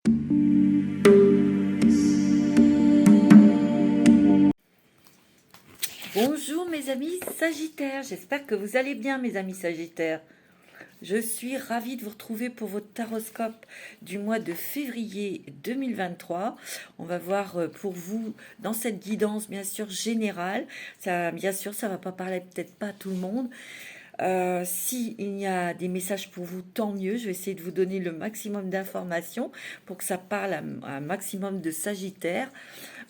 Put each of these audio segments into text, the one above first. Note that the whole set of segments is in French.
Bonjour mes amis Sagittaires, j'espère que vous allez bien mes amis Sagittaires. Je suis ravie de vous retrouver pour votre taroscope du mois de février 2023. On va voir pour vous dans cette guidance bien sûr générale. Ça, bien sûr, ça va pas parler peut-être pas à tout le monde. Si il y a des messages pour vous, tant mieux. Je vais essayer de vous donner le maximum d'informations pour que ça parle à un maximum de Sagittaires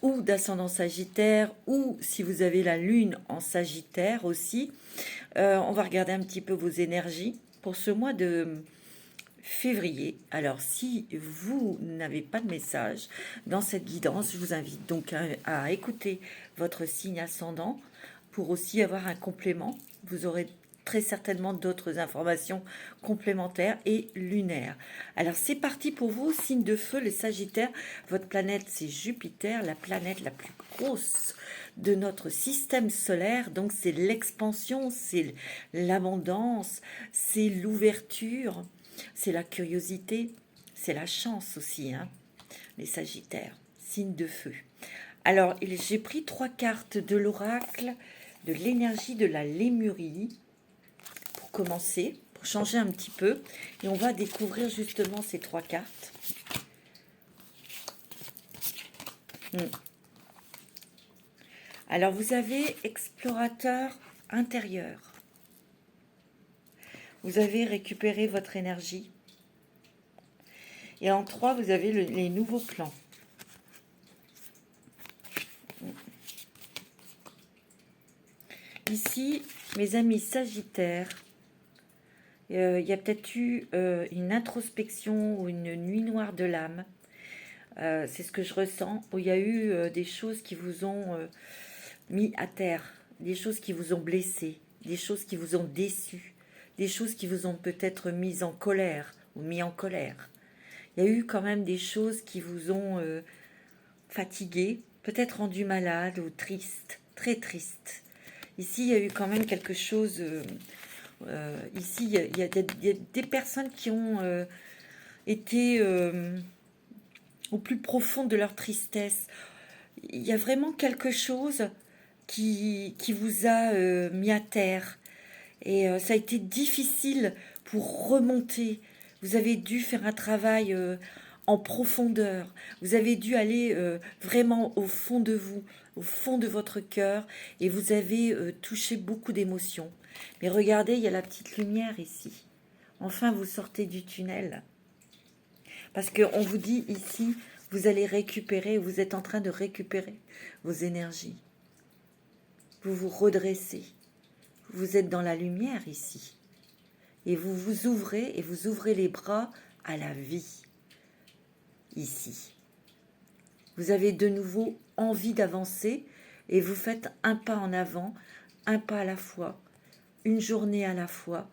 ou d'ascendant Sagittaire, ou si vous avez la lune en Sagittaire aussi. On va regarder un petit peu vos énergies pour ce mois de février. Alors si vous n'avez pas de message dans cette guidance, je vous invite donc à écouter votre signe ascendant pour aussi avoir un complément. Vous aurez très certainement d'autres informations complémentaires et lunaires. Alors c'est parti pour vous, signe de feu, les Sagittaires. Votre planète c'est Jupiter, la planète la plus grosse de notre système solaire. Donc c'est l'expansion, c'est l'abondance, c'est l'ouverture, c'est la curiosité, c'est la chance aussi, hein, les Sagittaires, signe de feu. Alors j'ai pris 3 cartes de l'oracle de l'énergie de la Lémurie pour commencer, pour changer un petit peu, et on va découvrir justement ces 3 cartes. Alors vous avez explorateur intérieur, vous avez récupéré votre énergie, et en 3 vous avez les nouveaux plans. Ici, mes amis Sagittaires, il y a peut-être eu une introspection ou une nuit noire de l'âme. C'est ce que je ressens, où il y a eu des choses qui vous ont mis à terre, des choses qui vous ont blessé, des choses qui vous ont déçu, des choses qui vous ont peut-être mis en colère ou mis en colère. Il y a eu quand même des choses qui vous ont fatigué, peut-être rendu malade ou triste, très triste. Ici, il y a eu quand même quelque chose... ici, il y a des personnes qui ont été au plus profond de leur tristesse. Il y a vraiment quelque chose qui vous a mis à terre. Et ça a été difficile pour remonter. Vous avez dû faire un travail en profondeur. Vous avez dû aller vraiment au fond de vous, au fond de votre cœur, et vous avez touché beaucoup d'émotions. Mais regardez, il y a la petite lumière ici. Enfin, vous sortez du tunnel. Parce qu'on vous dit ici, vous allez récupérer, vous êtes en train de récupérer vos énergies. Vous vous redressez. Vous êtes dans la lumière ici. Et vous vous ouvrez, et vous ouvrez les bras à la vie. Ici. Vous avez de nouveau envie d'avancer, et vous faites un pas en avant, un pas à la fois, une journée à la fois.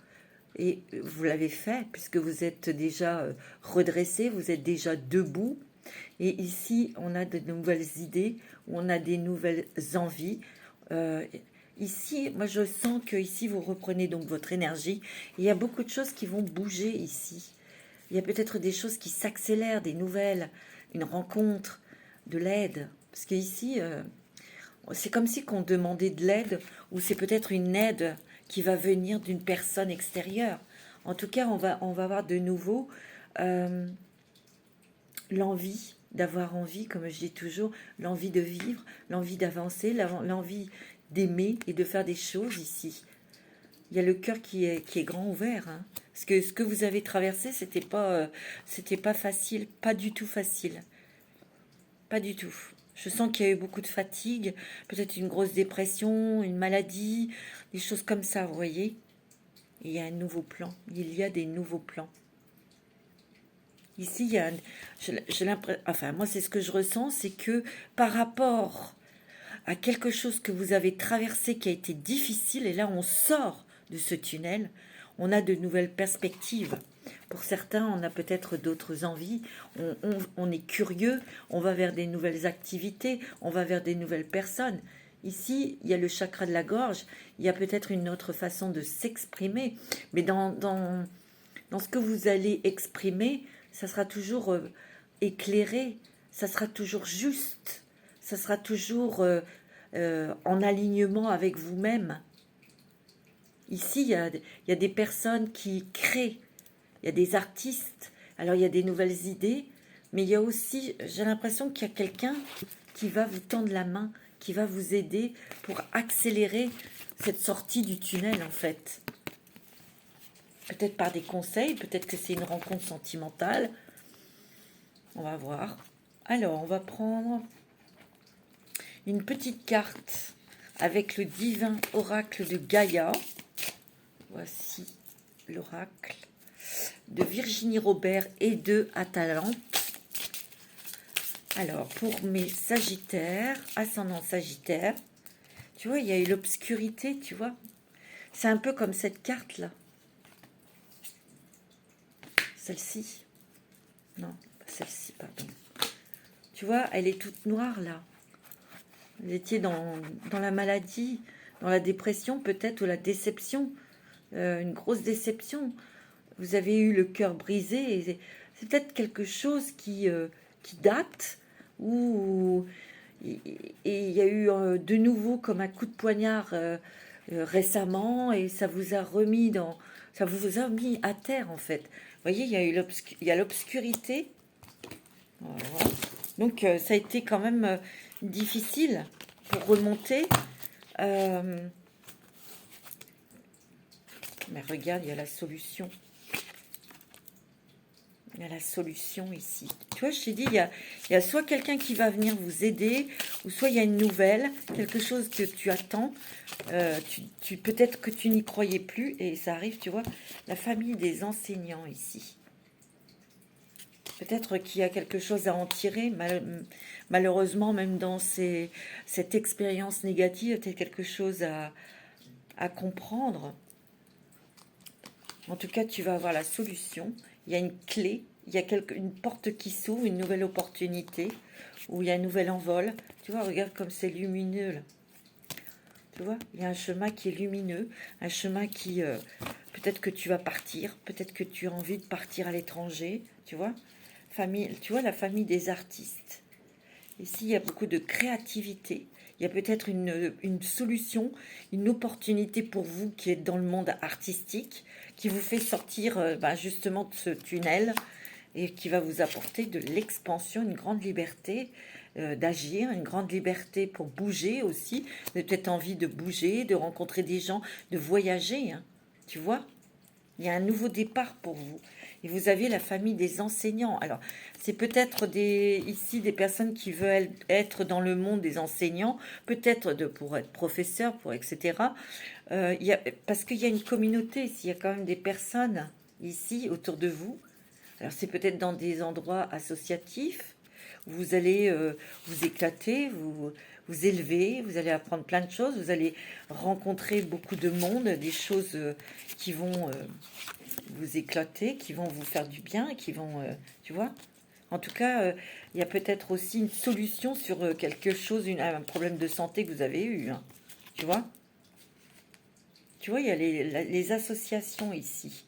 Et vous l'avez fait, puisque vous êtes déjà redressé, vous êtes déjà debout. Et ici, on a de nouvelles idées, on a des nouvelles envies. Ici, moi je sens que ici vous reprenez donc votre énergie. Il y a beaucoup de choses qui vont bouger ici. Il y a peut-être des choses qui s'accélèrent, des nouvelles, une rencontre, de l'aide. Parce qu'ici, c'est comme si qu'on demandait de l'aide, ou c'est peut-être une aide qui va venir d'une personne extérieure. En tout cas, on va avoir de nouveau l'envie d'avoir envie, comme je dis toujours, l'envie de vivre, l'envie d'avancer, l'envie d'aimer et de faire des choses ici. Il y a le cœur qui est grand ouvert, hein. Parce que ce que vous avez traversé, c'était pas facile, pas du tout facile. Pas du tout. Je sens qu'il y a eu beaucoup de fatigue, peut-être une grosse dépression, une maladie, des choses comme ça, vous voyez. Et il y a un nouveau plan. Il y a des nouveaux plans. Ici, il y a j'ai l'impression, enfin, moi, c'est ce que je ressens, c'est que par rapport à quelque chose que vous avez traversé qui a été difficile, et là, on sort de ce tunnel, on a de nouvelles perspectives. Pour certains, on a peut-être d'autres envies, on est curieux, on va vers des nouvelles activités, on va vers des nouvelles personnes. Ici, il y a le chakra de la gorge, il y a peut-être une autre façon de s'exprimer, mais dans ce que vous allez exprimer, ça sera toujours éclairé, ça sera toujours juste, ça sera toujours en alignement avec vous-même. Ici, il y a des personnes qui créent, il y a des artistes, alors il y a des nouvelles idées, mais il y a aussi, j'ai l'impression qu'il y a quelqu'un qui va vous tendre la main, qui va vous aider pour accélérer cette sortie du tunnel en fait. Peut-être par des conseils, peut-être que c'est une rencontre sentimentale. On va voir. Alors, on va prendre une petite carte avec le divin oracle de Gaïa. Voici l'oracle de Virginie Robert et de Atalante. Alors, pour mes Sagittaires, ascendant Sagittaire, tu vois, il y a eu l'obscurité, tu vois. C'est un peu comme cette carte-là. Celle-ci. Non, pas celle-ci, pardon. Tu vois, elle est toute noire, là. Vous étiez dans la maladie, dans la dépression peut-être, ou la déception. Une grosse déception. Vous avez eu le cœur brisé. Et c'est peut-être quelque chose qui date, ou et il y a eu de nouveau comme un coup de poignard récemment, et ça vous a remis ça vous a mis à terre en fait. Vous voyez, il y a l'obscurité. Voilà. Donc ça a été quand même difficile pour remonter. Mais regarde, il y a la solution. Il y a la solution ici. Tu vois, je t'ai dit, il y a soit quelqu'un qui va venir vous aider, ou soit il y a une nouvelle, quelque chose que tu attends. Peut-être que tu n'y croyais plus, et ça arrive, tu vois. La famille des enseignants ici. Peut-être qu'il y a quelque chose à en tirer. Malheureusement, même dans cette expérience négative, il y a quelque chose à comprendre. En tout cas, tu vas avoir la solution. Il y a une clé, il y a une porte qui s'ouvre, une nouvelle opportunité, où il y a un nouvel envol. Tu vois, regarde comme c'est lumineux là. Tu vois, il y a un chemin qui est lumineux, un chemin qui... peut-être que tu vas partir, peut-être que tu as envie de partir à l'étranger, tu vois. Tu vois, la famille des artistes. Ici, il y a beaucoup de créativité. Il y a peut-être une solution, une opportunité pour vous qui êtes dans le monde artistique, qui vous fait sortir justement de ce tunnel et qui va vous apporter de l'expansion, une grande liberté d'agir, une grande liberté pour bouger aussi. Vous avez peut-être envie de bouger, de rencontrer des gens, de voyager, hein, tu vois. Il y a un nouveau départ pour vous. Et vous avez la famille des enseignants. Alors, c'est peut-être ici des personnes qui veulent être dans le monde des enseignants, peut-être pour être professeur, etc. Parce qu'il y a une communauté ici, il y a quand même des personnes ici autour de vous. Alors, c'est peut-être dans des endroits associatifs. Vous allez vous éclater, vous élever, vous allez apprendre plein de choses, vous allez rencontrer beaucoup de monde, des choses qui vont vous éclater, qui vont vous faire du bien, qui vont, tu vois. En tout cas, il y a peut-être aussi une solution sur quelque chose, un problème de santé que vous avez eu, hein, tu vois. Tu vois, il y a les associations ici.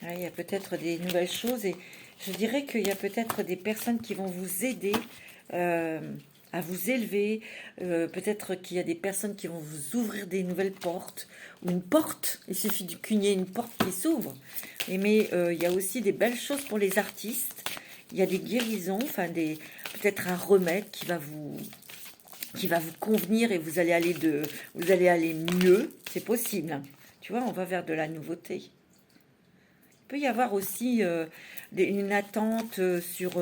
Ah, il y a peut-être des nouvelles choses, et je dirais qu'il y a peut-être des personnes qui vont vous aider à vous élever. Peut-être qu'il y a des personnes qui vont vous ouvrir des nouvelles portes, ou une porte. Il suffit qu'il y ait une porte qui s'ouvre. Mais il y a aussi des belles choses pour les artistes. Il y a des guérisons, enfin peut-être un remède qui va vous convenir, et vous allez aller mieux. C'est possible, hein. Tu vois, on va vers de la nouveauté. Il peut y avoir aussi une attente sur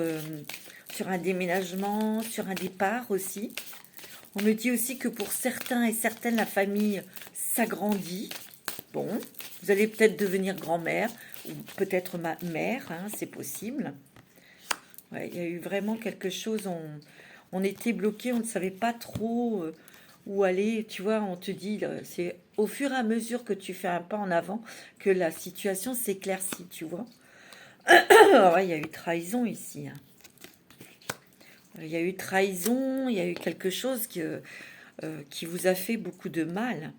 un déménagement, sur un départ aussi. On me dit aussi que pour certains et certaines, la famille s'agrandit. Bon, vous allez peut-être devenir grand-mère, ou peut-être mère, hein, c'est possible. Ouais, il y a eu vraiment quelque chose, on était bloqué, on ne savait pas trop où aller. Tu vois, on te dit, c'est au fur et à mesure que tu fais un pas en avant que la situation s'éclaircit, tu vois. Ouais, il y a eu trahison ici, hein. Il y a eu trahison, il y a eu quelque chose qui vous a fait beaucoup de mal.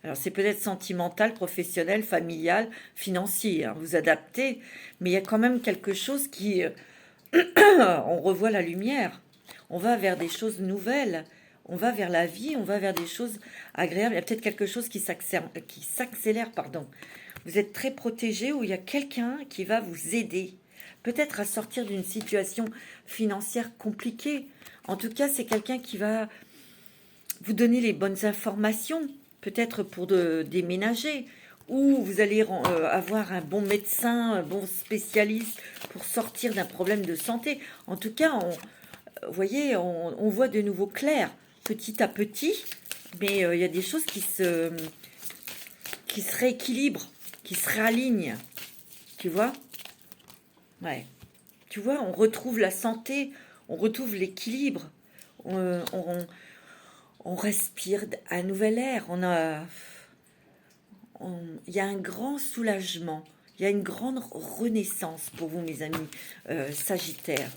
Alors, c'est peut-être sentimental, professionnel, familial, financier, hein, vous adaptez, mais il y a quand même quelque chose qui... on revoit la lumière, on va vers des choses nouvelles, on va vers la vie, on va vers des choses agréables. Il y a peut-être quelque chose qui s'accélère, pardon. Vous êtes très protégé ou il y a quelqu'un qui va vous aider, peut-être à sortir d'une situation financière compliquée. En tout cas, c'est quelqu'un qui va vous donner les bonnes informations, peut-être pour déménager, ou vous allez avoir un bon médecin, un bon spécialiste pour sortir d'un problème de santé. En tout cas, vous voyez, on voit de nouveau clair, petit à petit, mais il y a des choses qui se rééquilibrent, qui se réalignent, tu vois? Ouais. Tu vois, on retrouve la santé, on retrouve l'équilibre, on, on respire un nouvel air, il y a un grand soulagement, il y a une grande renaissance pour vous, mes amis Sagittaires.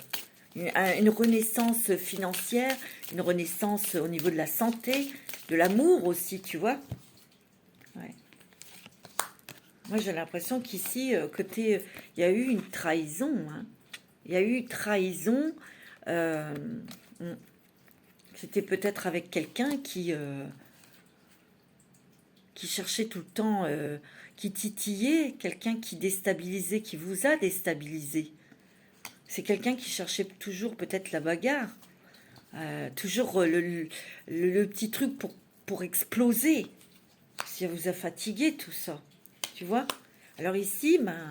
Une renaissance financière, une renaissance au niveau de la santé, de l'amour aussi, tu vois. Ouais. Moi, j'ai l'impression qu'ici, il y a eu une trahison. Hein. Il y a eu trahison. euh, C'était peut-être avec quelqu'un qui cherchait tout le temps, qui titillait, quelqu'un qui déstabilisait, qui vous a déstabilisé. C'est quelqu'un qui cherchait toujours peut-être la bagarre, toujours le petit truc pour exploser. Ça vous a fatigué tout ça, tu vois. Alors ici, ben,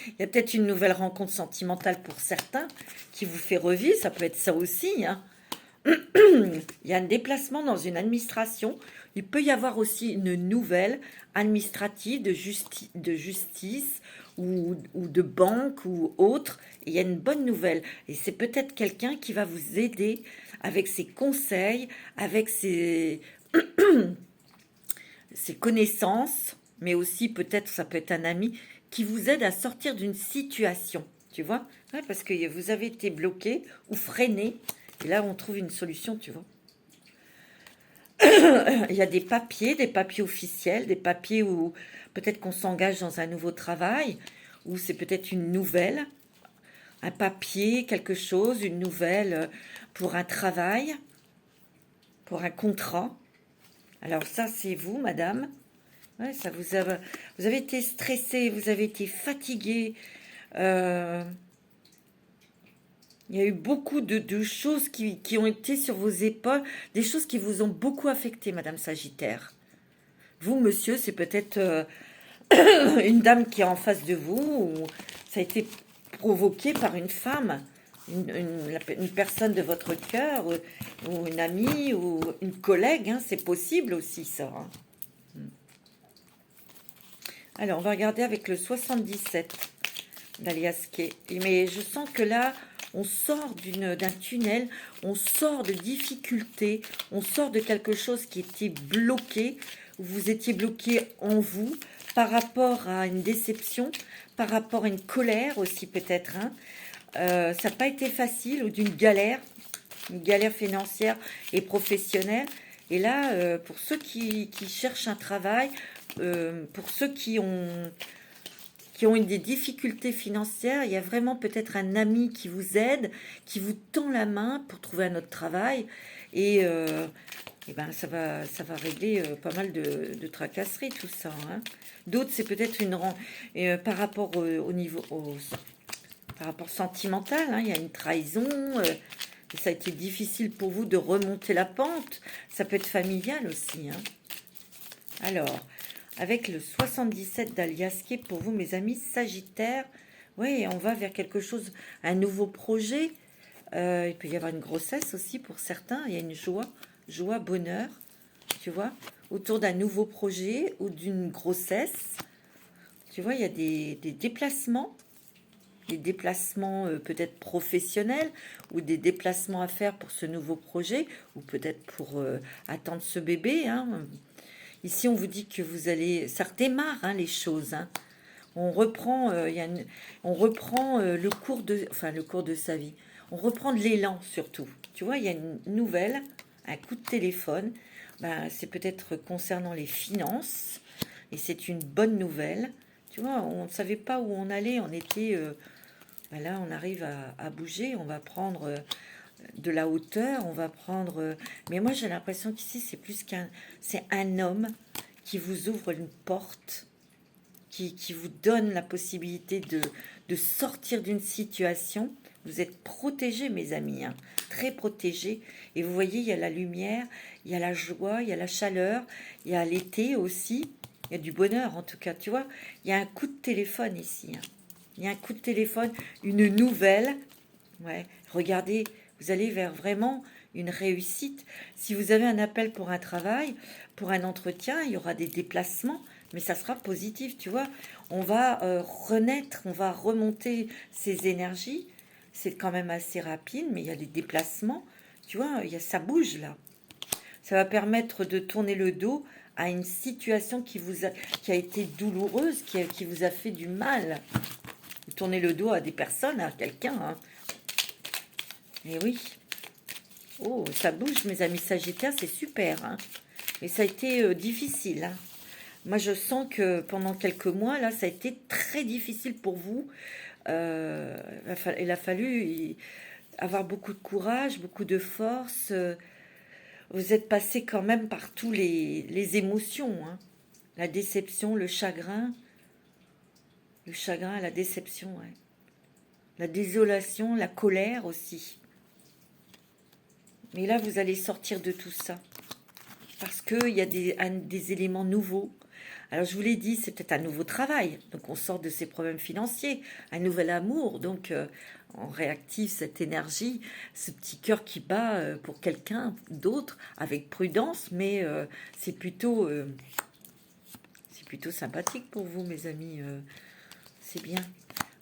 il y a peut-être une nouvelle rencontre sentimentale pour certains qui vous fait revivre, ça peut être ça aussi, hein. Il y a un déplacement dans une administration. Il peut y avoir aussi une nouvelle administrative de justice ou de banque ou autre. Et il y a une bonne nouvelle. Et c'est peut-être quelqu'un qui va vous aider avec ses conseils, avec ses connaissances, mais aussi peut-être, ça peut être un ami, qui vous aide à sortir d'une situation. Tu vois? Ouais, parce que vous avez été bloqué ou freiné. Et là, on trouve une solution, tu vois. Il y a des papiers officiels, des papiers où peut-être qu'on s'engage dans un nouveau travail, ou c'est peut-être une nouvelle, un papier, quelque chose, une nouvelle pour un travail, pour un contrat. Alors ça, c'est vous, madame. Ouais, vous avez été stressé, vous avez été fatigué. Euh, Il y a eu beaucoup de choses qui ont été sur vos épaules, des choses qui vous ont beaucoup affecté, Madame Sagittaire. Vous, monsieur, c'est peut-être une dame qui est en face de vous, ou ça a été provoqué par une femme, une personne de votre cœur, ou une amie, ou une collègue, hein, c'est possible aussi, ça. Hein. Alors, on va regarder avec le 77 d'Aliaske. Mais je sens que là, on sort d'un tunnel, on sort de difficultés, on sort de quelque chose qui était bloqué. Vous étiez bloqué en vous par rapport à une déception, par rapport à une colère aussi peut-être. Hein. Ça n'a pas été facile ou d'une galère, une galère financière et professionnelle. Et là, pour ceux qui cherchent un travail, pour ceux qui ont eu des difficultés financières, il y a vraiment peut-être un ami qui vous aide, qui vous tend la main pour trouver un autre travail. Et ben ça va régler pas mal de tracasseries, tout ça. Hein. D'autres, c'est peut-être par rapport par rapport sentimental. Hein, il y a une trahison. Ça a été difficile pour vous de remonter la pente. Ça peut être familial aussi. Hein. Alors, avec le 77 d'Aliaske pour vous, mes amis Sagittaires, oui, on va vers quelque chose, un nouveau projet. Il peut y avoir une grossesse aussi pour certains. Il y a une joie, bonheur, tu vois, autour d'un nouveau projet ou d'une grossesse. Tu vois, il y a des déplacements. Des déplacements peut-être professionnels ou des déplacements à faire pour ce nouveau projet ou peut-être pour attendre ce bébé. Hein. Ici, on vous dit que vous allez... Ça redémarre, hein, les choses. Hein. On reprend, le cours de sa vie. On reprend de l'élan, surtout. Tu vois, il y a une nouvelle, un coup de téléphone. ben, c'est peut-être concernant les finances, et c'est une bonne nouvelle. Tu vois, on ne savait pas où on allait, on était... ben là, on arrive à bouger, on va prendre de la hauteur, on va prendre... mais moi, j'ai l'impression qu'ici, c'est plus qu'un... C'est un homme qui vous ouvre une porte, qui vous donne la possibilité de sortir d'une situation. Vous êtes protégés, mes amis, hein, très protégés. Et vous voyez, il y a la lumière, il y a la joie, il y a la chaleur, il y a l'été aussi. Il y a du bonheur, en tout cas, tu vois. Il y a un coup de téléphone ici. Hein. Il y a un coup de téléphone, une nouvelle. Ouais, regardez, vous allez vers vraiment une réussite. Si vous avez un appel pour un travail, pour un entretien, il y aura des déplacements, mais ça sera positif, tu vois. On va renaître, on va remonter ses énergies. C'est quand même assez rapide, mais il y a des déplacements. Tu vois, ça bouge là. Ça va permettre de tourner le dos à une situation qui a été douloureuse, qui vous a fait du mal. Vous tournez le dos à des personnes, à quelqu'un. Hein. Et oui. Oh, ça bouge, mes amis Sagittaires, c'est super. Hein. Et ça a été difficile. Hein. Moi, je sens que pendant quelques mois, là, ça a été très difficile pour vous. Il a fallu avoir beaucoup de courage, beaucoup de force. Vous êtes passé quand même par tous les émotions. Hein. La déception, le chagrin, la déception, ouais. La désolation, la colère aussi. Mais là, vous allez sortir de tout ça. Parce qu'il y a des éléments nouveaux. Alors, je vous l'ai dit, c'est peut-être un nouveau travail. Donc, on sort de ses problèmes financiers, un nouvel amour. Donc, on réactive cette énergie, ce petit cœur qui bat pour quelqu'un d'autre, avec prudence. Mais c'est plutôt sympathique pour vous, mes amis. C'est bien.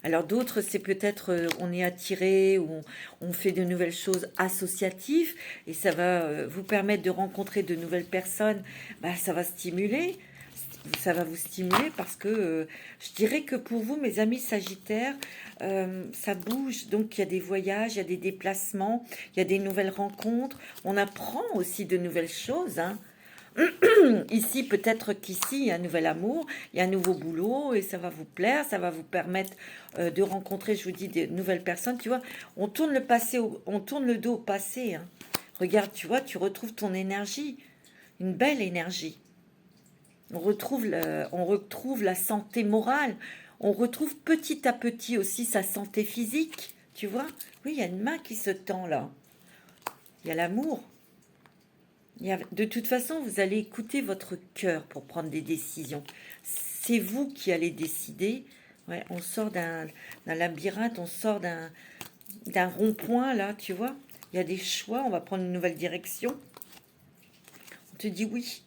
Alors d'autres, c'est peut-être on est attiré ou on fait de nouvelles choses associatives et ça va vous permettre de rencontrer de nouvelles personnes. Bah, ça va stimuler, ça va vous stimuler parce que je dirais que pour vous, mes amis Sagittaires, ça bouge. Donc il y a des voyages, il y a des déplacements, il y a des nouvelles rencontres. On apprend aussi de nouvelles choses, hein. Ici, peut-être qu'ici, il y a un nouvel amour, il y a un nouveau boulot et ça va vous plaire, ça va vous permettre de rencontrer, je vous dis, de nouvelles personnes. Tu vois, on tourne on tourne le dos au passé. Hein. Regarde, tu vois, tu retrouves ton énergie, une belle énergie. On retrouve la santé morale. On retrouve petit à petit aussi sa santé physique. Tu vois, oui, il y a une main qui se tend là. Il y a l'amour. De toute façon, vous allez écouter votre cœur pour prendre des décisions. C'est vous qui allez décider. Ouais, on sort d'un labyrinthe, on sort d'un rond-point, là, tu vois. Il y a des choix, on va prendre une nouvelle direction. On te dit oui,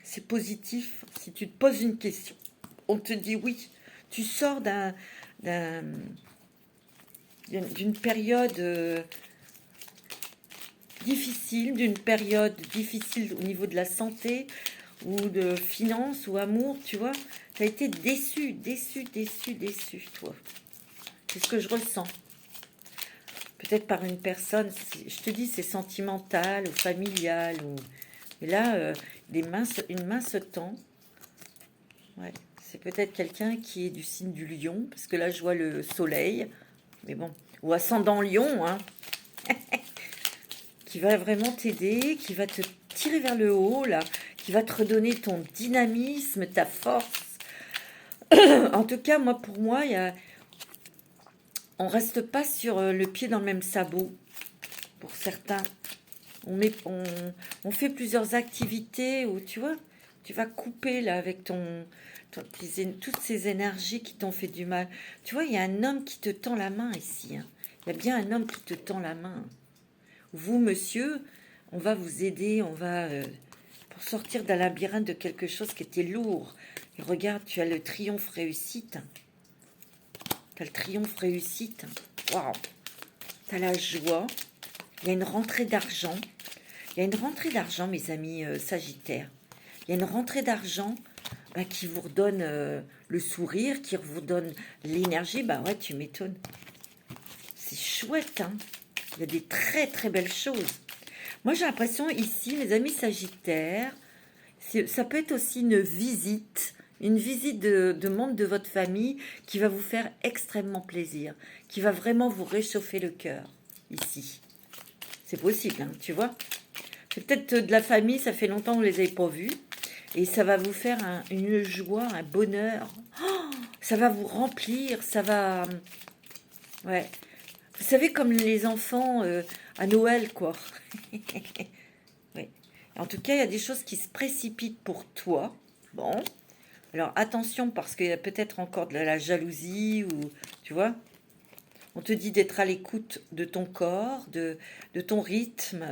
c'est positif. Si tu te poses une question, on te dit oui. Tu sors d'une période... difficile, d'une période difficile au niveau de la santé ou de finances ou amour, tu vois. Tu as été déçu, toi. C'est ce que je ressens. Peut-être par une personne, je te dis, c'est sentimental ou familial. Et là, une main se tend. Ouais. C'est peut-être quelqu'un qui est du signe du lion, parce que là, je vois le soleil. Mais bon, ou ascendant lion, hein. Qui va vraiment t'aider, qui va te tirer vers le haut, là, qui va te redonner ton dynamisme, ta force. En tout cas, pour moi, on reste pas sur le pied dans le même sabot, pour certains. On fait plusieurs activités où, tu vois, tu vas couper, là, avec toutes ces énergies qui t'ont fait du mal. Tu vois, il y a un homme qui te tend la main ici. Hein. Il y a bien un homme qui te tend la main. Vous, monsieur, on va vous aider, pour sortir d'un labyrinthe de quelque chose qui était lourd. Et regarde, tu as le triomphe réussite. Tu as le triomphe réussite. Waouh. Tu as la joie. Il y a une rentrée d'argent. Il y a une rentrée d'argent, mes amis Sagittaires. Il y a une rentrée d'argent qui vous redonne le sourire, qui vous donne l'énergie. Bah ouais, tu m'étonnes. C'est chouette, hein. Il y a des très très belles choses. Moi, j'ai l'impression ici, mes amis Sagittaires, ça peut être aussi une visite de membres de votre famille qui va vous faire extrêmement plaisir, qui va vraiment vous réchauffer le cœur, ici. C'est possible, hein, tu vois. C'est peut-être de la famille, ça fait longtemps que vous ne les avez pas vus, et ça va vous faire une joie, un bonheur. Oh, ça va vous remplir, ça va... Ouais. Vous savez, comme les enfants à Noël, quoi. Oui. En tout cas, il y a des choses qui se précipitent pour toi. Bon. Alors, attention, parce qu'il y a peut-être encore de la jalousie, ou... Tu vois, on te dit d'être à l'écoute de ton corps, de ton rythme,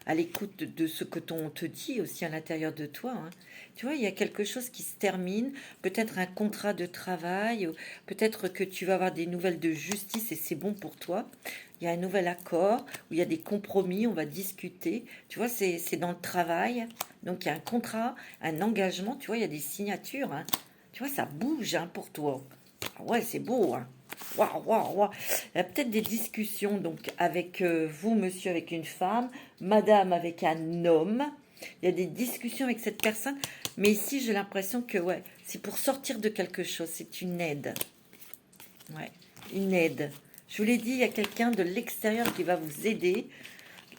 à l'écoute de ce que ton te dit aussi à l'intérieur de toi, hein. Tu vois, il y a quelque chose qui se termine, peut-être un contrat de travail, ou peut-être que tu vas avoir des nouvelles de justice et c'est bon pour toi. Il y a un nouvel accord, où il y a des compromis, on va discuter. Tu vois, c'est dans le travail. Donc, il y a un contrat, un engagement. Tu vois, il y a des signatures, hein. Tu vois, ça bouge, hein, pour toi. Ah ouais, c'est beau, hein. Waouh, waouh, waouh. Il y a peut-être des discussions donc avec vous, monsieur, avec une femme, madame avec un homme. Il y a des discussions avec cette personne. Mais ici, j'ai l'impression que ouais, c'est pour sortir de quelque chose. C'est une aide. Ouais, une aide. Je vous l'ai dit, il y a quelqu'un de l'extérieur qui va vous aider.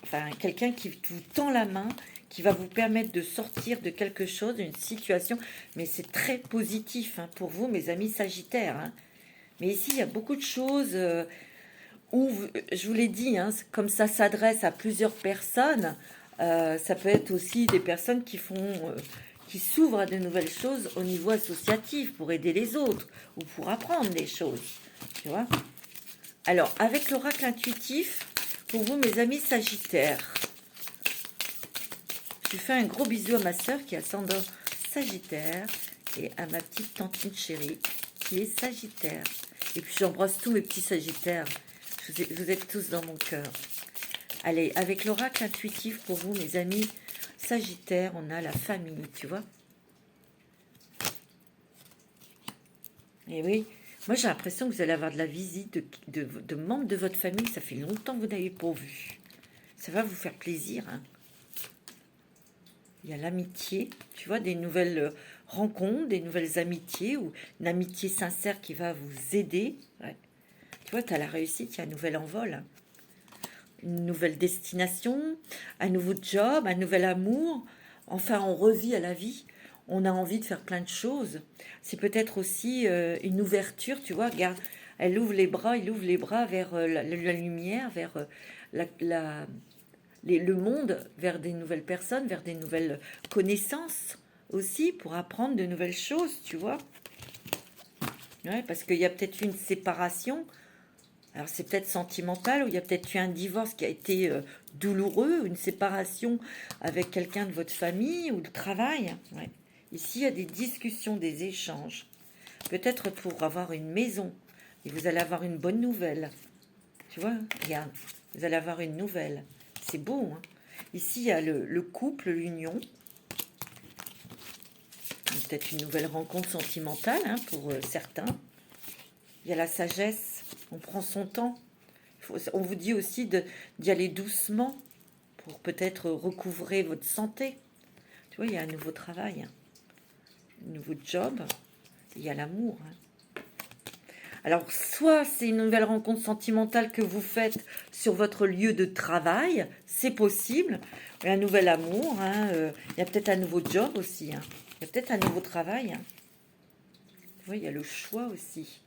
Enfin, quelqu'un qui vous tend la main, qui va vous permettre de sortir de quelque chose, d'une situation. Mais c'est très positif, hein, pour vous, mes amis Sagittaires, hein. Mais ici, il y a beaucoup de choses où, je vous l'ai dit, hein, comme ça s'adresse à plusieurs personnes, ça peut être aussi des personnes qui s'ouvrent à de nouvelles choses au niveau associatif pour aider les autres ou pour apprendre des choses. Tu vois. Alors, avec l'oracle intuitif, pour vous, mes amis Sagittaires, je fais un gros bisou à ma soeur qui est ascendant Sagittaire et à ma petite tantine chérie qui est Sagittaire. Et puis j'embrasse tous mes petits Sagittaires. Vous êtes tous dans mon cœur. Allez, avec l'oracle intuitif pour vous, mes amis Sagittaires, on a la famille, tu vois. Et oui, moi j'ai l'impression que vous allez avoir de la visite de membres de votre famille. Ça fait longtemps que vous n'avez pas vu. Ça va vous faire plaisir, hein. Il y a l'amitié, tu vois, des nouvelles rencontres, des nouvelles amitiés ou une amitié sincère qui va vous aider. Ouais. Tu vois, tu as la réussite, il y a un nouvel envol, hein. Une nouvelle destination, un nouveau job, un nouvel amour. Enfin, on revit à la vie. On a envie de faire plein de choses. C'est peut-être aussi une ouverture, tu vois. Regarde, elle ouvre les bras, il ouvre les bras vers la lumière, vers la, le monde, vers des nouvelles personnes, vers des nouvelles connaissances aussi, pour apprendre de nouvelles choses, tu vois. Ouais, parce qu'il y a peut-être une séparation. Alors c'est peut-être sentimental, ou il y a peut-être eu un divorce qui a été douloureux, une séparation avec quelqu'un de votre famille, ou le travail. Ouais. Ici, il y a des discussions, des échanges. Peut-être pour avoir une maison. Et vous allez avoir une bonne nouvelle. Tu vois, regarde, vous allez avoir une nouvelle. C'est beau, hein. Ici, il y a le couple, l'union. Peut-être une nouvelle rencontre sentimentale, hein, pour certains. Il y a la sagesse, on prend son temps. On vous dit aussi d'y aller doucement pour peut-être recouvrer votre santé. Tu vois, il y a un nouveau travail, hein, un nouveau job. Il y a l'amour, hein. Alors, soit c'est une nouvelle rencontre sentimentale que vous faites sur votre lieu de travail, c'est possible. Un nouvel amour, hein, il y a peut-être un nouveau job aussi, hein. Il y a peut-être un nouveau travail, hein. Vous voyez, il y a le choix aussi.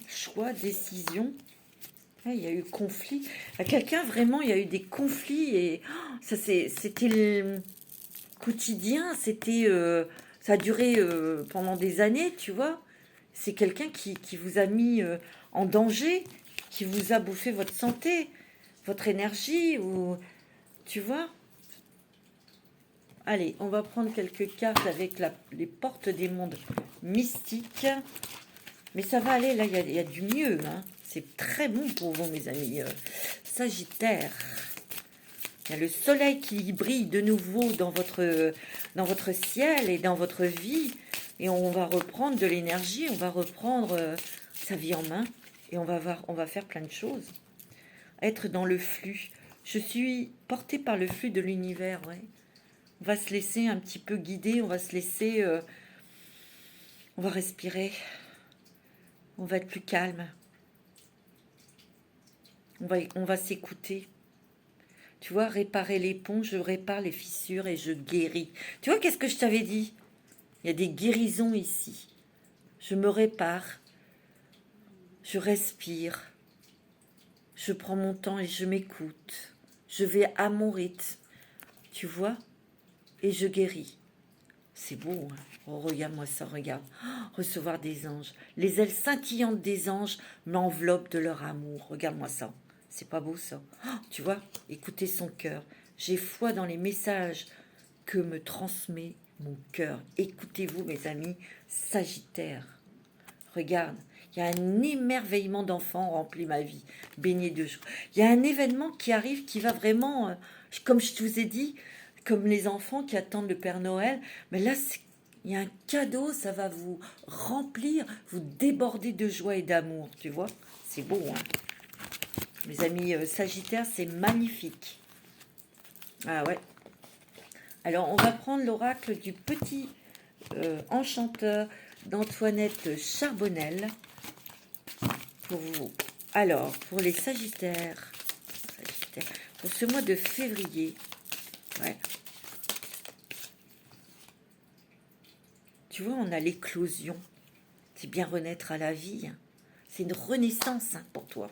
Choix, décision. Il y a eu conflit. Quelqu'un, vraiment, il y a eu des conflits et ça, c'était le quotidien. C'était, ça a duré pendant des années, tu vois. C'est quelqu'un qui vous a mis en danger, qui vous a bouffé votre santé, votre énergie, ou tu vois. Allez, on va prendre quelques cartes avec les portes des mondes mystiques. Mais ça va aller, là, il y a du mieux, hein. C'est très bon pour vous, mes amis Sagittaire. Il y a le soleil qui brille de nouveau dans votre ciel et dans votre vie. Et on va reprendre de l'énergie, on va reprendre sa vie en main. Et on va faire plein de choses. Être dans le flux. Je suis portée par le flux de l'univers, ouais. On va se laisser un petit peu guider, on va se laisser... on va respirer, on va être plus calme, on va s'écouter. Tu vois, réparer les ponts, je répare les fissures et je guéris. Tu vois, qu'est-ce que je t'avais dit? Il y a des guérisons ici. Je me répare, je respire, je prends mon temps et je m'écoute. Je vais à mon rythme, tu vois, et je guéris. C'est beau, hein? Oh, regarde-moi ça, regarde. Oh, recevoir des anges. Les ailes scintillantes des anges m'enveloppent de leur amour. Regarde-moi ça. C'est pas beau ça? Oh, tu vois, écoutez son cœur. J'ai foi dans les messages que me transmet mon cœur. Écoutez-vous, mes amis, Sagittaire. Regarde, il y a un émerveillement d'enfant remplit ma vie, baigné de joie. Il y a un événement qui arrive qui va vraiment, comme je vous ai dit, comme les enfants qui attendent le Père Noël. Mais là, il y a un cadeau, ça va vous remplir, vous déborder de joie et d'amour, tu vois. C'est beau, hein. Mes amis Sagittaires, c'est magnifique. Ah ouais. Alors, on va prendre l'oracle du petit enchanteur d'Antoinette Charbonnel pour vous. Alors, pour les Sagittaires, pour ce mois de février, ouais. Tu vois, on a l'éclosion. C'est bien renaître à la vie. C'est une renaissance, hein, pour toi.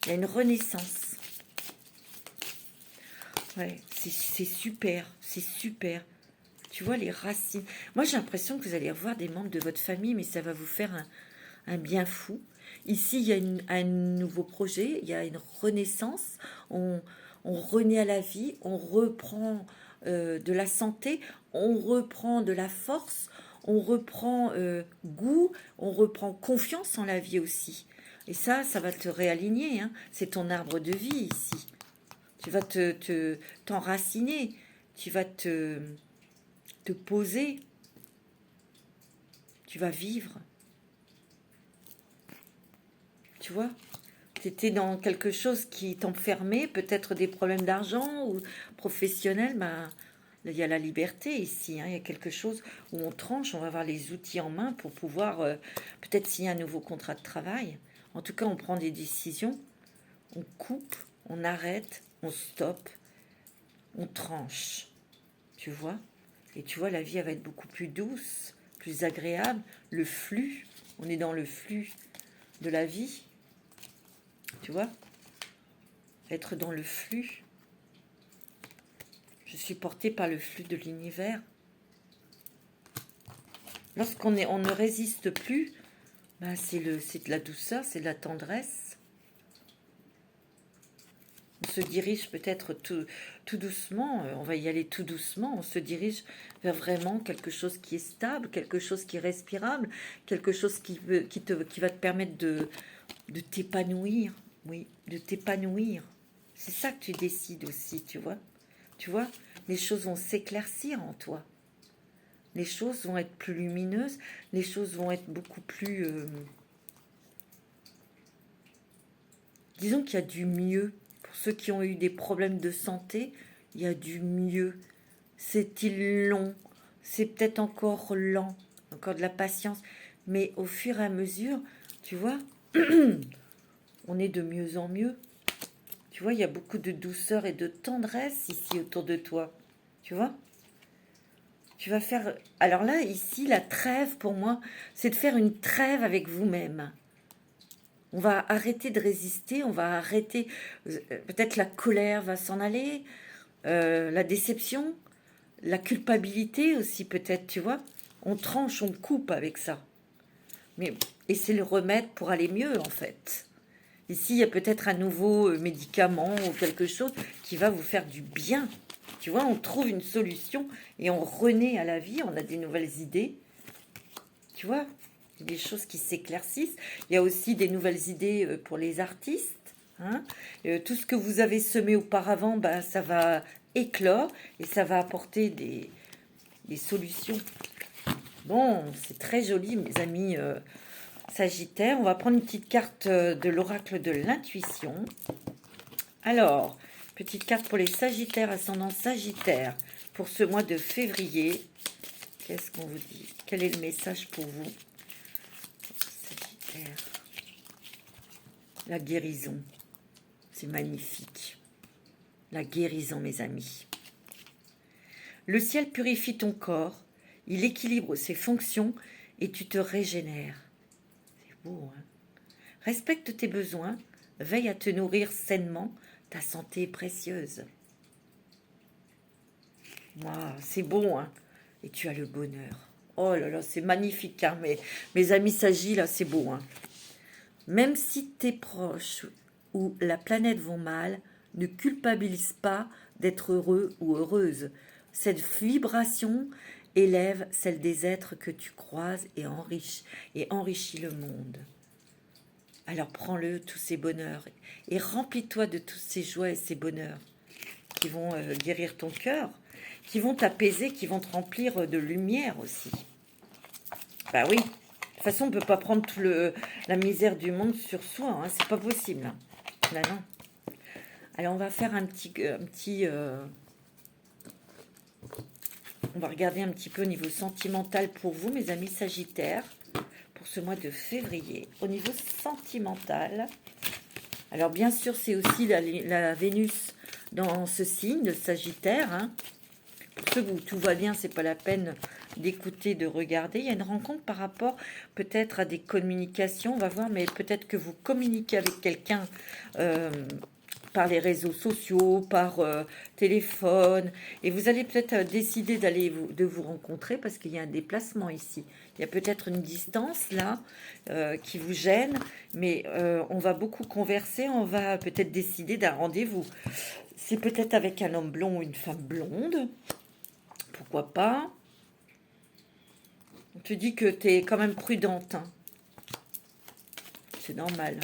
Il y a une renaissance. Ouais, c'est super, c'est super. Tu vois les racines. Moi, j'ai l'impression que vous allez revoir des membres de votre famille, mais ça va vous faire un bien fou. Ici, il y a un nouveau projet, il y a une renaissance. On renaît à la vie, on reprend de la santé, on reprend de la force, on reprend goût, on reprend confiance en la vie aussi. Et ça va te réaligner, hein. C'est ton arbre de vie ici. Tu vas t'enraciner, tu vas te poser, tu vas vivre. Tu vois, tu étais dans quelque chose qui t'enfermait, peut-être des problèmes d'argent ou professionnels, ben, il y a la liberté ici, hein, il y a quelque chose où on tranche, on va avoir les outils en main pour pouvoir peut-être signer un nouveau contrat de travail. En tout cas, on prend des décisions, on coupe, on arrête, on stoppe, on tranche, tu vois. Et tu vois, la vie elle va être beaucoup plus douce, plus agréable. Le flux, on est dans le flux de la vie, tu vois. Être dans le flux. Je suis portée par le flux de l'univers. Lorsqu'on on ne résiste plus, ben c'est de la douceur, c'est de la tendresse. On se dirige peut-être tout doucement, on va y aller tout doucement, on se dirige vers vraiment quelque chose qui est stable, quelque chose qui est respirable, quelque chose qui va te permettre de t'épanouir, oui, de t'épanouir. C'est ça que tu décides aussi, tu vois. Tu vois, les choses vont s'éclaircir en toi. Les choses vont être plus lumineuses, les choses vont être beaucoup plus... disons qu'il y a du mieux. Pour ceux qui ont eu des problèmes de santé, il y a du mieux. C'est-il long? C'est peut-être encore lent, encore de la patience. Mais au fur et à mesure, tu vois, on est de mieux en mieux. Tu vois, il y a beaucoup de douceur et de tendresse ici autour de toi. Tu vois? Tu vas faire... Alors là, ici, la trêve, pour moi, c'est de faire une trêve avec vous-même. On va arrêter de résister, on va arrêter... Peut-être la colère va s'en aller, la déception, la culpabilité aussi peut-être, tu vois. On tranche, on coupe avec ça. Mais, et c'est le remède pour aller mieux, en fait. Ici, il y a peut-être un nouveau médicament ou quelque chose qui va vous faire du bien. Tu vois, on trouve une solution et on renaît à la vie, on a des nouvelles idées. Tu vois, des choses qui s'éclaircissent. Il y a aussi des nouvelles idées pour les artistes. Hein. Tout ce que vous avez semé auparavant, ben, ça va éclore et ça va apporter des solutions. Bon, c'est très joli, mes amis Sagittaire. On va prendre une petite carte de l'oracle de l'intuition. Alors, petite carte pour les Sagittaires, ascendant Sagittaire, pour ce mois de février. Qu'est-ce qu'on vous dit? Quel est le message pour vous, Sagittaire? La guérison. C'est magnifique. La guérison, mes amis. Le ciel purifie ton corps, il équilibre ses fonctions et tu te régénères. C'est beau, hein? Respecte tes besoins, veille à te nourrir sainement, ta santé est précieuse. Wow, c'est beau, hein? Et tu as le bonheur. Oh là là, c'est magnifique, hein? Mes amis Sagis, là, c'est beau, hein? Même si tes proches ou la planète vont mal, ne culpabilise pas d'être heureux ou heureuse. Cette vibration élève celle des êtres que tu croises et enrichit le monde. Alors prends-le, tous ces bonheurs, et remplis-toi de tous ces joies et ces bonheurs qui vont guérir ton cœur, qui vont t'apaiser, qui vont te remplir de lumière aussi. Bah oui, de toute façon, on ne peut pas prendre la misère du monde sur soi, hein, c'est pas possible. Hein. Là, non. Alors, on va faire on va regarder un petit peu au niveau sentimental pour vous, mes amis Sagittaires, pour ce mois de février. Au niveau sentimental, alors bien sûr, c'est aussi la Vénus dans ce signe de Sagittaire. Hein. Pour ceux où tout va bien, c'est pas la peine d'écouter, de regarder. Il y a une rencontre par rapport peut-être à des communications, on va voir, mais peut-être que vous communiquez avec quelqu'un par les réseaux sociaux, par téléphone, et vous allez peut-être décider de vous rencontrer parce qu'il y a un déplacement ici. Il y a peut-être une distance là qui vous gêne, mais on va beaucoup converser, on va peut-être décider d'un rendez-vous. C'est peut-être avec un homme blond ou une femme blonde, pourquoi pas. On te dit que tu es quand même prudente, hein. C'est normal.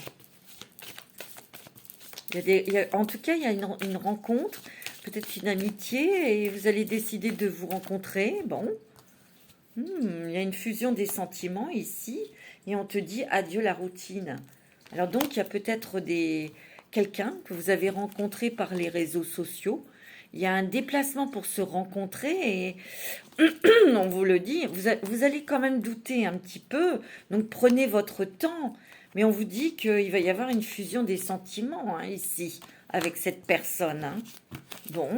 En tout cas, il y a une rencontre, peut-être une amitié, et vous allez décider de vous rencontrer. Bon, il y a une fusion des sentiments ici, et on te dit adieu la routine. Alors donc, il y a peut-être quelqu'un que vous avez rencontré par les réseaux sociaux. Il y a un déplacement pour se rencontrer, et on vous le dit, vous allez quand même douter un petit peu, donc prenez votre temps. Mais on vous dit qu'il va y avoir une fusion des sentiments hein, ici, avec cette personne. Hein. Bon,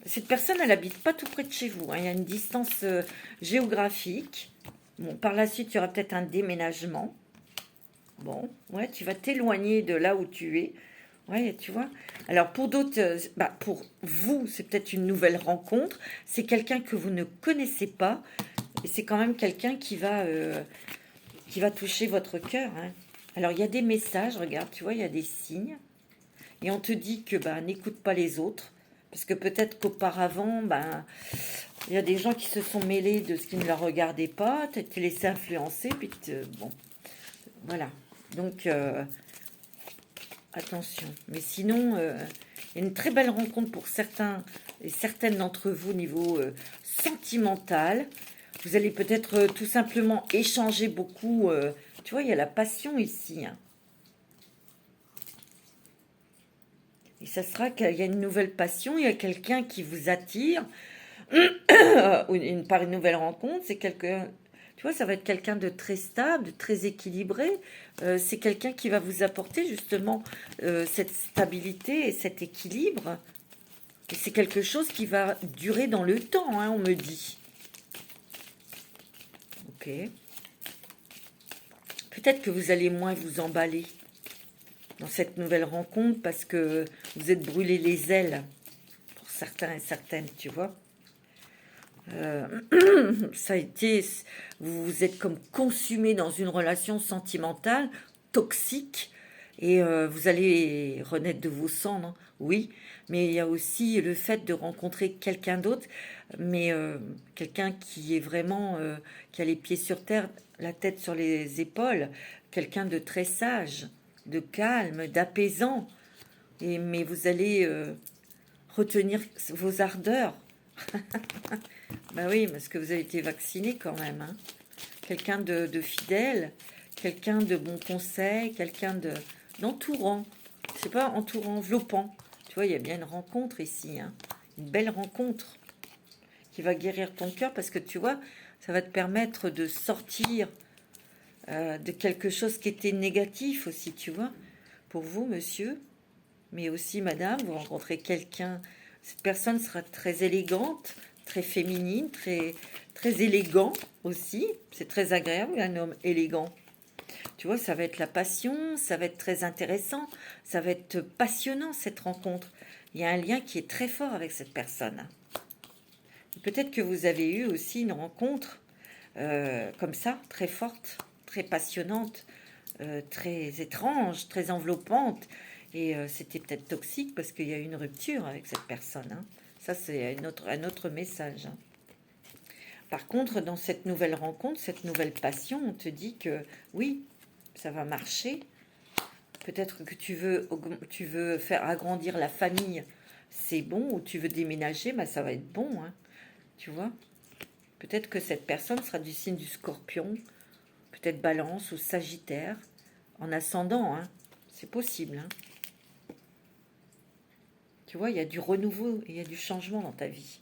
cette personne, elle n'habite pas tout près de chez vous. Hein. Il y a une distance géographique. Bon, par la suite, il y aura peut-être un déménagement. Bon, ouais, tu vas t'éloigner de là où tu es. Ouais, tu vois. Alors, pour d'autres, pour vous, c'est peut-être une nouvelle rencontre. C'est quelqu'un que vous ne connaissez pas. Et c'est quand même quelqu'un qui va toucher votre cœur. Hein. Alors, il y a des messages, regarde, tu vois, il y a des signes. Et on te dit que n'écoute pas les autres. Parce que peut-être qu'auparavant, il y a des gens qui se sont mêlés de ce qui ne leur regardait pas. Tu t'es laissé influencer. Puis bon, voilà. Donc, attention. Mais sinon, il y a une très belle rencontre pour certains et certaines d'entre vous au niveau sentimental. Vous allez peut-être tout simplement échanger beaucoup. Tu vois, il y a la passion ici. Hein. Et ça sera qu'il y a une nouvelle passion, il y a quelqu'un qui vous attire. Par une nouvelle rencontre, c'est quelqu'un... Tu vois, ça va être quelqu'un de très stable, de très équilibré. C'est quelqu'un qui va vous apporter justement cette stabilité et cet équilibre. Et c'est quelque chose qui va durer dans le temps, hein, on me dit. Ok. Peut-être que vous allez moins vous emballer dans cette nouvelle rencontre parce que vous êtes brûlé les ailes pour certains et certaines, tu vois. Ça a été, vous êtes comme consumé dans une relation sentimentale toxique et vous allez renaître de vos cendres, oui, mais il y a aussi le fait de rencontrer quelqu'un d'autre, mais quelqu'un qui est vraiment, qui a les pieds sur terre, la tête sur les épaules, quelqu'un de très sage, de calme, d'apaisant, mais vous allez retenir vos ardeurs. Ben oui, parce que vous avez été vacciné quand même. Hein. Quelqu'un de fidèle, quelqu'un de bon conseil, quelqu'un d'entourant. C'est pas entourant, enveloppant. Tu vois, il y a bien une rencontre ici, hein. Une belle rencontre qui va guérir ton cœur parce que tu vois, ça va te permettre de sortir de quelque chose qui était négatif aussi, tu vois. Pour vous, monsieur, mais aussi madame, vous rencontrez quelqu'un, cette personne sera très élégante, très féminine, très élégant aussi. C'est très agréable, un homme élégant. Tu vois, ça va être la passion, ça va être très intéressant, ça va être passionnant cette rencontre. Il y a un lien qui est très fort avec cette personne. Peut-être que vous avez eu aussi une rencontre comme ça, très forte, très passionnante, très étrange, très enveloppante. Et c'était peut-être toxique parce qu'il y a eu une rupture avec cette personne, hein. Ça, c'est un autre message, hein. Par contre, dans cette nouvelle rencontre, cette nouvelle passion, on te dit que oui, ça va marcher. Peut-être que tu veux faire agrandir la famille, c'est bon, ou tu veux déménager, bah, ça va être bon, hein, tu vois. Peut-être que cette personne sera du signe du Scorpion, peut-être Balance ou Sagittaire, en ascendant, hein. C'est possible, hein. Tu vois, il y a du renouveau, il y a du changement dans ta vie.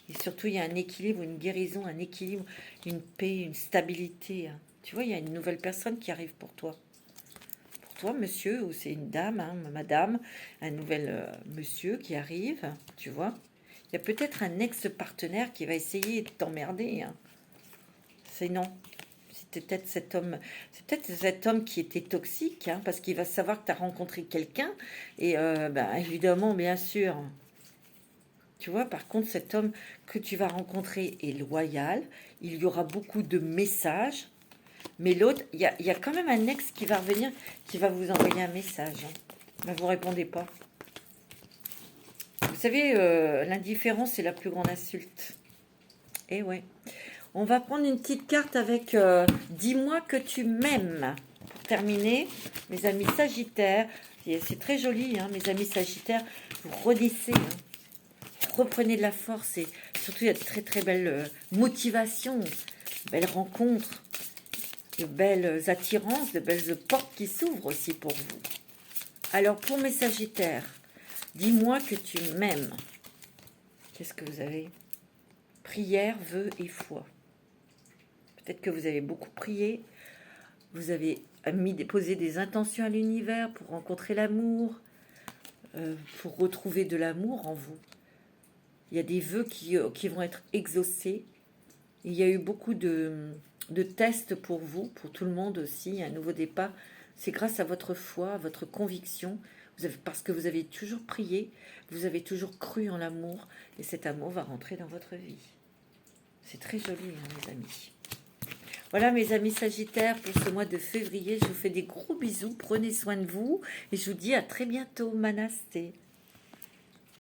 Et surtout, il y a un équilibre, une guérison, un équilibre, une paix, une stabilité, hein. Tu vois, il y a une nouvelle personne qui arrive pour toi. Pour toi, monsieur, ou c'est une dame, hein, madame, un nouvel monsieur qui arrive, tu vois. Il y a peut-être un ex-partenaire qui va essayer de t'emmerder, hein. C'est non. C'est peut-être cet homme qui était toxique, hein, parce qu'il va savoir que tu as rencontré quelqu'un, et bah, évidemment, bien sûr, tu vois, par contre, cet homme que tu vas rencontrer est loyal, il y aura beaucoup de messages, mais l'autre, il y a quand même un ex qui va revenir, qui va vous envoyer un message, hein. Ben, vous répondez pas. Vous savez, l'indifférence, c'est la plus grande insulte. Eh ouais. On va prendre une petite carte avec dis-moi que tu m'aimes. Pour terminer, mes amis Sagittaires, c'est très joli, hein, mes amis Sagittaires, vous renaissez, hein, reprenez de la force et surtout il y a de très très belles motivations, belles rencontres, de belles attirances, de belles portes qui s'ouvrent aussi pour vous. Alors pour mes Sagittaires, dis-moi que tu m'aimes. Qu'est-ce que vous avez? Prière, vœux et foi. Peut-être que vous avez beaucoup prié, vous avez posé des intentions à l'univers pour rencontrer l'amour, pour retrouver de l'amour en vous. Il y a des vœux qui vont être exaucés. Il y a eu beaucoup de tests pour vous, pour tout le monde aussi, un nouveau départ. C'est grâce à votre foi, à votre conviction, parce que vous avez toujours prié, vous avez toujours cru en l'amour, et cet amour va rentrer dans votre vie. C'est très joli, hein, mes amis. Voilà mes amis Sagittaires pour ce mois de février. Je vous fais des gros bisous. Prenez soin de vous et je vous dis à très bientôt. Manasté.